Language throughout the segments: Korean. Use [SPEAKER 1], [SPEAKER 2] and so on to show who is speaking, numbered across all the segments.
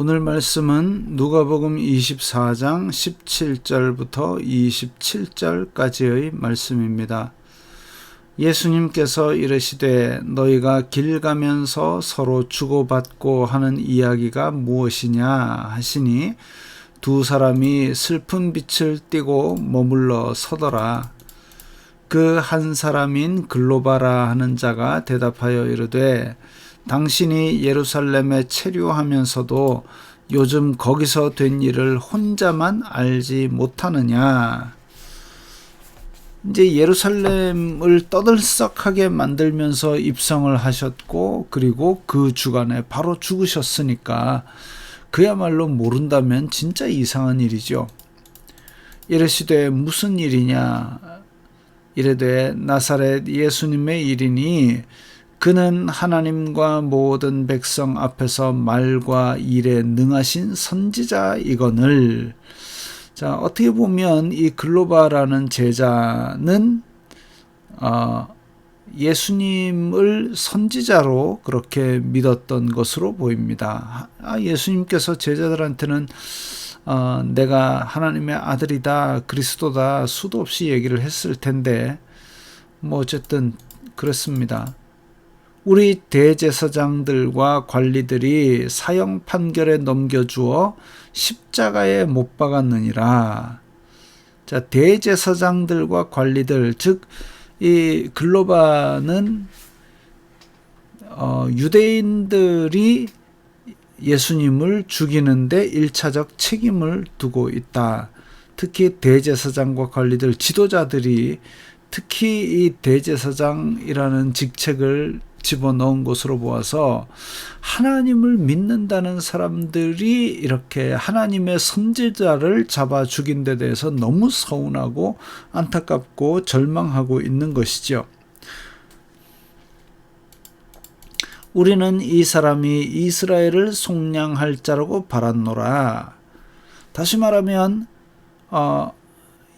[SPEAKER 1] 오늘 말씀은 누가복음 24장 17절부터 27절까지의 말씀입니다. 예수님께서 이르시되 너희가 길 가면서 서로 주고받고 하는 이야기가 무엇이냐 하시니 두 사람이 슬픈 빛을 띠고 머물러 서더라. 그 한 사람인 글로바라 하는 자가 대답하여 이르되 당신이 예루살렘에 체류하면서도 요즘 거기서 된 일을 혼자만 알지 못하느냐. 이제 예루살렘을 떠들썩하게 만들면서 입성을 하셨고 그리고 그 주간에 바로 죽으셨으니까 그야말로 모른다면 진짜 이상한 일이죠. 이르시되 무슨 일이냐. 이르되 나사렛 예수님의 일이니 그는 하나님과 모든 백성 앞에서 말과 일에 능하신 선지자이거늘. 자, 어떻게 보면 이 글로바라는 제자는 예수님을 선지자로 그렇게 믿었던 것으로 보입니다. 예수님께서 제자들한테는 내가 하나님의 아들이다, 그리스도다 수도 없이 얘기를 했을 텐데 어쨌든 그렇습니다. 우리 대제사장들과 관리들이 사형 판결에 넘겨주어 십자가에 못 박았느니라. 자, 대제사장들과 관리들, 즉 이 글로바는 유대인들이 예수님을 죽이는데 1차적 책임을 두고 있다. 특히 대제사장과 관리들, 지도자들이 특히 이 대제사장이라는 직책을 집어넣은 것으로 보아서 하나님을 믿는다는 사람들이 이렇게 하나님의 선지자를 잡아 죽인 데 대해서 너무 서운하고 안타깝고 절망하고 있는 것이죠. 우리는 이 사람이 이스라엘을 속량할 자라고 바랐노라. 다시 말하면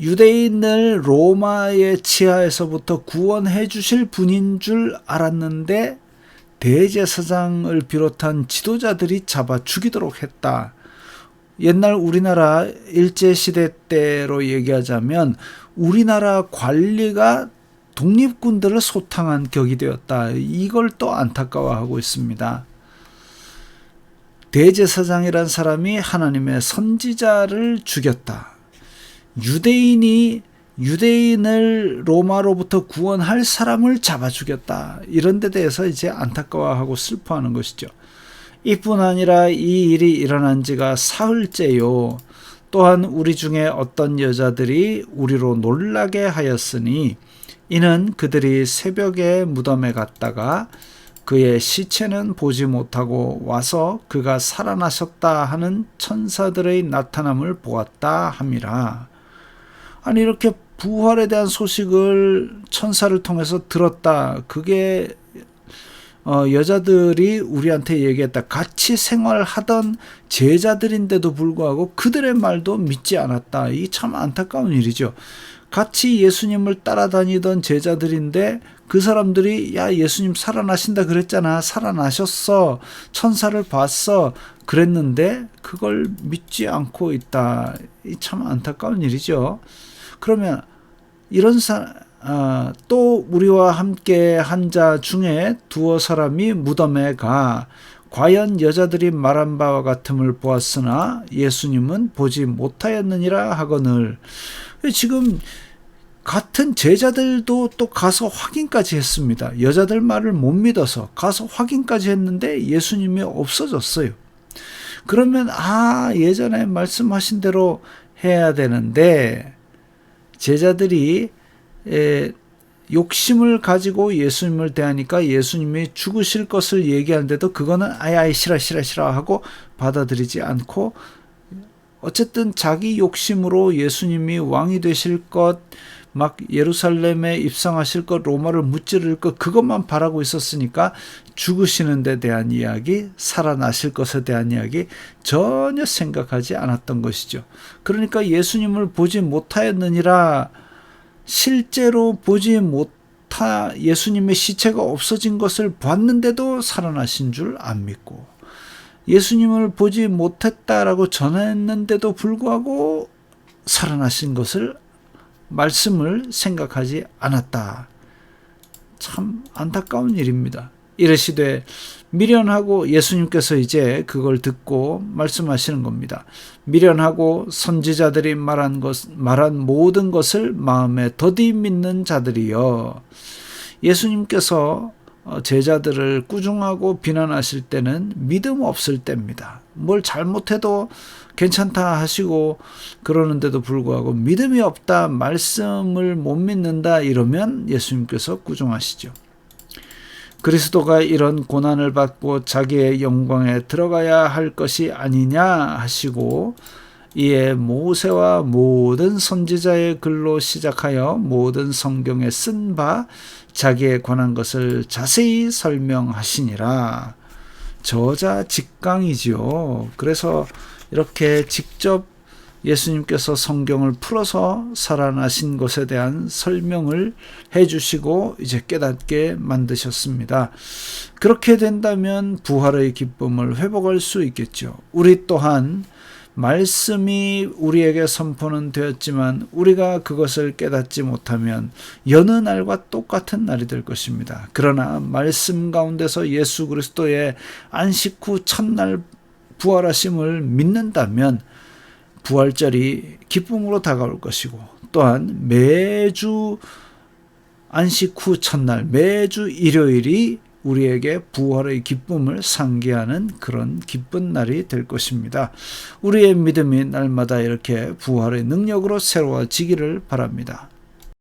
[SPEAKER 1] 유대인을 로마의 치하에서부터 구원해 주실 분인 줄 알았는데 대제사장을 비롯한 지도자들이 잡아 죽이도록 했다. 옛날 우리나라 일제시대 때로 얘기하자면 우리나라 관리가 독립군들을 소탕한 격이 되었다. 이걸 또 안타까워하고 있습니다. 대제사장이란 사람이 하나님의 선지자를 죽였다. 유대인을 로마로부터 구원할 사람을 잡아 죽였다. 이런 데 대해서 이제 안타까워하고 슬퍼하는 것이죠. 이뿐 아니라 이 일이 일어난 지가 사흘째요. 또한 우리 중에 어떤 여자들이 우리로 놀라게 하였으니 이는 그들이 새벽에 무덤에 갔다가 그의 시체는 보지 못하고 와서 그가 살아나셨다 하는 천사들의 나타남을 보았다 함이라. 아니 이렇게 부활에 대한 소식을 천사를 통해서 들었다. 그게 여자들이 우리한테 얘기했다. 같이 생활하던 제자들인데도 불구하고 그들의 말도 믿지 않았다. 이게 참 안타까운 일이죠. 같이 예수님을 따라다니던 제자들인데 그 사람들이 야 예수님 살아나신다 그랬잖아. 살아나셨어. 천사를 봤어. 그랬는데 그걸 믿지 않고 있다. 이 참 안타까운 일이죠. 그러면 이런 또 우리와 함께 한 자 중에 두어 사람이 무덤에 가 과연 여자들이 말한 바와 같음을 보았으나 예수님은 보지 못하였느니라 하거늘. 지금 같은 제자들도 또 가서 확인까지 했습니다. 여자들 말을 못 믿어서 가서 확인까지 했는데 예수님이 없어졌어요. 그러면 예전에 말씀하신 대로 해야 되는데 제자들이 욕심을 가지고 예수님을 대하니까 예수님이 죽으실 것을 얘기하는데도 그거는 싫어 하고 받아들이지 않고 어쨌든 자기 욕심으로 예수님이 왕이 되실 것, 막 예루살렘에 입성하실 것, 로마를 무찌를 것 그것만 바라고 있었으니까 죽으시는 데 대한 이야기, 살아나실 것에 대한 이야기 전혀 생각하지 않았던 것이죠. 그러니까 예수님을 보지 못하였느니라. 실제로 보지 예수님의 시체가 없어진 것을 봤는데도 살아나신 줄 안 믿고 예수님을 보지 못했다라고 전했는데도 불구하고 살아나신 것을 말씀을 생각하지 않았다. 참 안타까운 일입니다. 이르시되 미련하고 예수님께서 이제 그걸 듣고 말씀하시는 겁니다. 미련하고 선지자들이 말한 모든 것을 마음에 더디 믿는 자들이여. 예수님께서 제자들을 꾸중하고 비난하실 때는 믿음 없을 때입니다. 뭘 잘못해도 괜찮다 하시고 그러는데도 불구하고 믿음이 없다, 말씀을 못 믿는다 이러면 예수님께서 꾸중하시죠. 그리스도가 이런 고난을 받고 자기의 영광에 들어가야 할 것이 아니냐 하시고 이에 모세와 모든 선지자의 글로 시작하여 모든 성경에 쓴 바 자기에 관한 것을 자세히 설명하시니라. 저자 직강이지요. 그래서 이렇게 직접 예수님께서 성경을 풀어서 살아나신 것에 대한 설명을 해주시고 이제 깨닫게 만드셨습니다. 그렇게 된다면 부활의 기쁨을 회복할 수 있겠죠. 우리 또한 말씀이 우리에게 선포는 되었지만 우리가 그것을 깨닫지 못하면 여느 날과 똑같은 날이 될 것입니다. 그러나 말씀 가운데서 예수 그리스도의 안식 후 첫날 부활하심을 믿는다면 부활절이 기쁨으로 다가올 것이고 또한 매주 안식 후 첫날 매주 일요일이 우리에게 부활의 기쁨을 상기하는 그런 기쁜 날이 될 것입니다. 우리의 믿음이 날마다 이렇게 부활의 능력으로 새로워지기를 바랍니다.